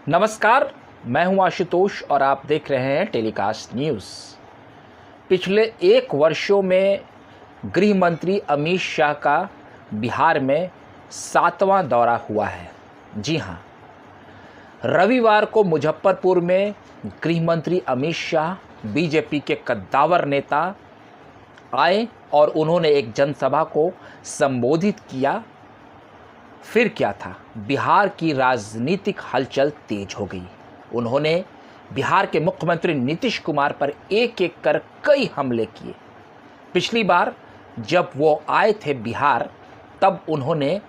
नमस्कार, मैं हूं आशुतोष और आप देख रहे हैं टेलीकास्ट न्यूज़। पिछले 1 वर्षों में गृह मंत्री अमित शाह का बिहार में 7वां दौरा हुआ है। जी हां, रविवार को मुजफ्फरपुर में गृह मंत्री अमित शाह बीजेपी के कद्दावर नेता आए और उन्होंने एक जनसभा को संबोधित किया। फिर क्या था, बिहार की राजनीतिक हलचल तेज हो गई। उन्होंने बिहार के मुख्यमंत्री नीतीश कुमार पर एक एक कर कई हमले किए। पिछली बार जब वो आए थे बिहार, तब उन्होंने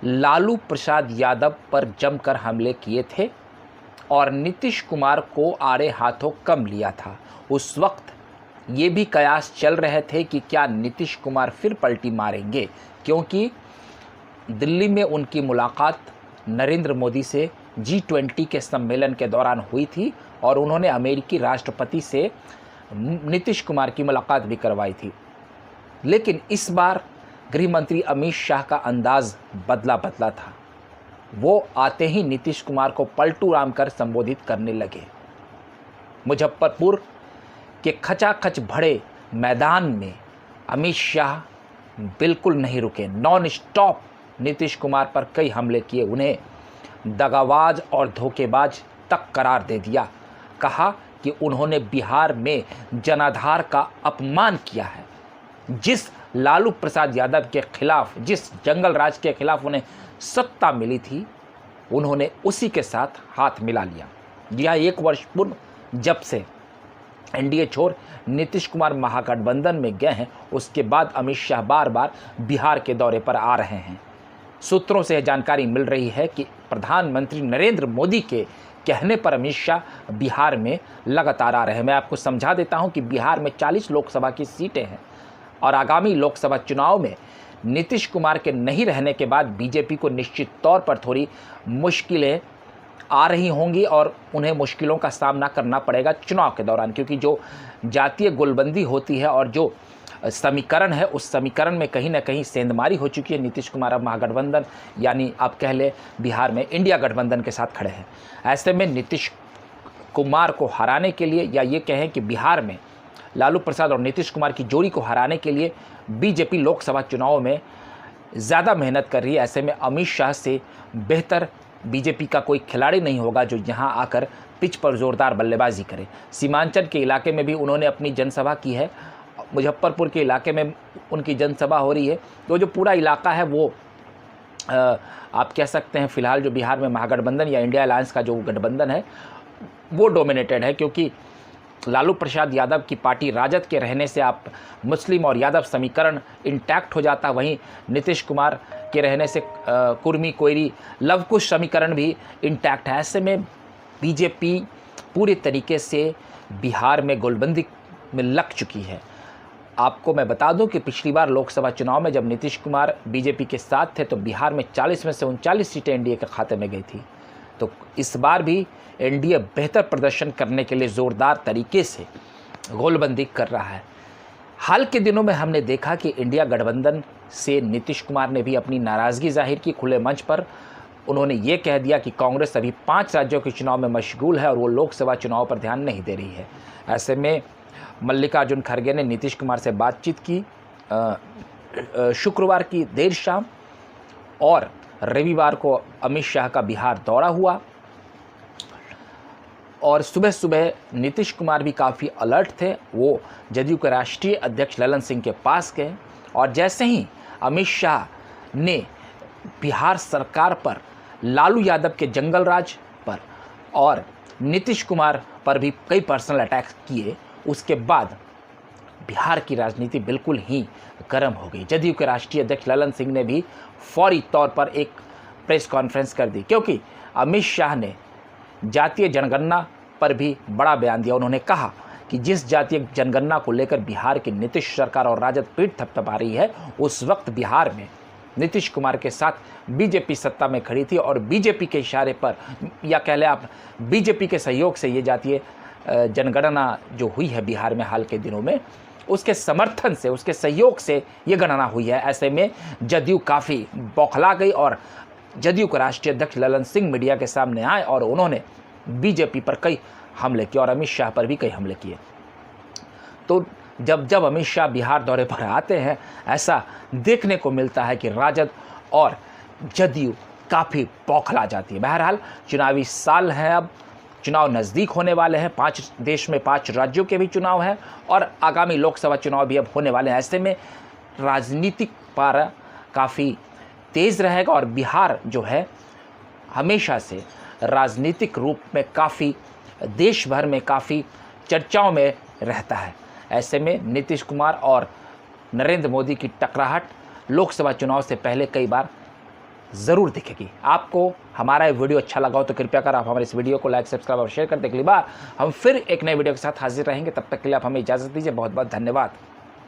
लालू प्रसाद यादव पर जमकर हमले किए थे और नीतीश कुमार को आड़े हाथों कम लिया था। उस वक्त ये भी कयास चल रहे थे कि क्या नीतीश कुमार फिर पलटी मारेंगे, क्योंकि दिल्ली में उनकी मुलाकात नरेंद्र मोदी से G20 के सम्मेलन के दौरान हुई थी और उन्होंने अमेरिकी राष्ट्रपति से नीतीश कुमार की मुलाकात भी करवाई थी। लेकिन इस बार गृह मंत्री अमित शाह का अंदाज बदला था। वो आते ही नीतीश कुमार को पलटू राम कर संबोधित करने लगे। मुजफ्फरपुर के खचाखच भरे मैदान में अमित शाह बिल्कुल नहीं रुके। नॉन स्टॉप नीतीश कुमार पर कई हमले किए, उन्हें दगाबाज और धोखेबाज तक करार दे दिया। कहा कि उन्होंने बिहार में जनाधार का अपमान किया है। जिस लालू प्रसाद यादव के खिलाफ, जिस जंगल राज के खिलाफ उन्हें सत्ता मिली थी, उन्होंने उसी के साथ हाथ मिला लिया। यह 1 वर्ष पूर्व जब से एनडीए छोड़ नीतीश कुमार महागठबंधन में गए हैं, उसके बाद अमित शाह बार बार बिहार के दौरे पर आ रहे हैं। सूत्रों से जानकारी मिल रही है कि प्रधानमंत्री नरेंद्र मोदी के कहने पर अमित शाह बिहार में लगातार आ रहे हैं। मैं आपको समझा देता हूं कि बिहार में 40 लोकसभा की सीटें हैं और आगामी लोकसभा चुनाव में नीतीश कुमार के नहीं रहने के बाद बीजेपी को निश्चित तौर पर थोड़ी मुश्किलें आ रही होंगी और उन्हें मुश्किलों का सामना करना पड़ेगा चुनाव के दौरान, क्योंकि जो जातीय गोलबंदी होती है और जो समीकरण है, उस समीकरण में कहीं ना कहीं सेंधमारी हो चुकी है। नीतीश कुमार अब महागठबंधन, यानी आप कह ले बिहार में इंडिया गठबंधन के साथ खड़े हैं। ऐसे में नीतीश कुमार को हराने के लिए, या ये कहें कि बिहार में लालू प्रसाद और नीतीश कुमार की जोड़ी को हराने के लिए बीजेपी लोकसभा चुनाव में ज़्यादा मेहनत कर रही है। ऐसे में अमित शाह से बेहतर बीजेपी का कोई खिलाड़ी नहीं होगा जो यहाँ आकर पिच पर ज़ोरदार बल्लेबाजी करे। सीमांचल के इलाके में भी उन्होंने अपनी जनसभा की है, मुजफ्फरपुर के इलाके में उनकी जनसभा हो रही है। तो जो पूरा इलाका है वो आप कह सकते हैं फ़िलहाल जो बिहार में महागठबंधन या इंडिया अलायंस का जो गठबंधन है वो डोमिनेटेड है, क्योंकि लालू प्रसाद यादव की पार्टी राजद के रहने से आप मुस्लिम और यादव समीकरण इंटैक्ट हो जाता। वहीं नीतीश कुमार के रहने से कुर्मी कोयरी लवकुश समीकरण भी इंटैक्ट है। ऐसे में बीजेपी पूरे तरीके से बिहार में गोलबंदी में लग चुकी है। आपको मैं बता दूं कि पिछली बार लोकसभा चुनाव में जब नीतीश कुमार बीजेपी के साथ थे तो बिहार में 40 में से 39 सीटें एनडीए के खाते में गई थी। तो इस बार भी एनडीए बेहतर प्रदर्शन करने के लिए ज़ोरदार तरीके से गोलबंदी कर रहा है। हाल के दिनों में हमने देखा कि इंडिया गठबंधन से नीतीश कुमार ने भी अपनी नाराज़गी जाहिर की खुले मंच पर। उन्होंने ये कह दिया कि कांग्रेस अभी 5 राज्यों के चुनाव में मशगूल है और वो लोकसभा चुनाव पर ध्यान नहीं दे रही है। ऐसे में मल्लिकार्जुन खड़गे ने नीतीश कुमार से बातचीत की शुक्रवार की देर शाम, और रविवार को अमित शाह का बिहार दौरा हुआ और सुबह सुबह नीतीश कुमार भी काफ़ी अलर्ट थे। वो जदयू के राष्ट्रीय अध्यक्ष ललन सिंह के पास गए और जैसे ही अमित शाह ने बिहार सरकार पर, लालू यादव के जंगल राज पर और नीतीश कुमार पर भी कई पर्सनल अटैक्स किए, उसके बाद बिहार की राजनीति बिल्कुल ही गर्म हो गई। जदयू के राष्ट्रीय अध्यक्ष ललन सिंह ने भी फौरी तौर पर एक प्रेस कॉन्फ्रेंस कर दी, क्योंकि अमित शाह ने जातीय जनगणना पर भी बड़ा बयान दिया। उन्होंने कहा कि जिस जातीय जनगणना को लेकर बिहार की नीतीश सरकार और राजद पीठ थपथपा रही है, उस वक्त बिहार में नीतीश कुमार के साथ बीजेपी सत्ता में खड़ी थी और बीजेपी के इशारे पर, या कह लें आप बीजेपी के सहयोग से ये जातीय जनगणना जो हुई है बिहार में हाल के दिनों में, उसके समर्थन से, उसके सहयोग से ये गणना हुई है। ऐसे में जदयू काफ़ी बौखला गई और जदयू के राष्ट्रीय अध्यक्ष ललन सिंह मीडिया के सामने आए और उन्होंने बीजेपी पर कई हमले किए और अमित शाह पर भी कई हमले किए। तो जब अमित शाह बिहार दौरे पर आते हैं, ऐसा देखने को मिलता है कि राजद और जदयू काफ़ी बौखला जाती है। बहरहाल चुनावी साल है, अब चुनाव नज़दीक होने वाले हैं, देश में 5 राज्यों के भी चुनाव हैं और आगामी लोकसभा चुनाव भी अब होने वाले हैं। ऐसे में राजनीतिक पारा काफ़ी तेज़ रहेगा और बिहार जो है हमेशा से राजनीतिक रूप में काफ़ी देश भर में काफ़ी चर्चाओं में रहता है। ऐसे में नीतीश कुमार और नरेंद्र मोदी की टकराहट लोकसभा चुनाव से पहले कई बार ज़रूर दिखेगी। आपको हमारा ये वीडियो अच्छा लगा हो तो कृपया कर आप हमारे इस वीडियो को लाइक, सब्सक्राइब और शेयर करते। अगली बार हम फिर एक नए वीडियो के साथ हाजिर रहेंगे। तब तक के लिए आप हमें इजाज़त दीजिए। बहुत बहुत धन्यवाद।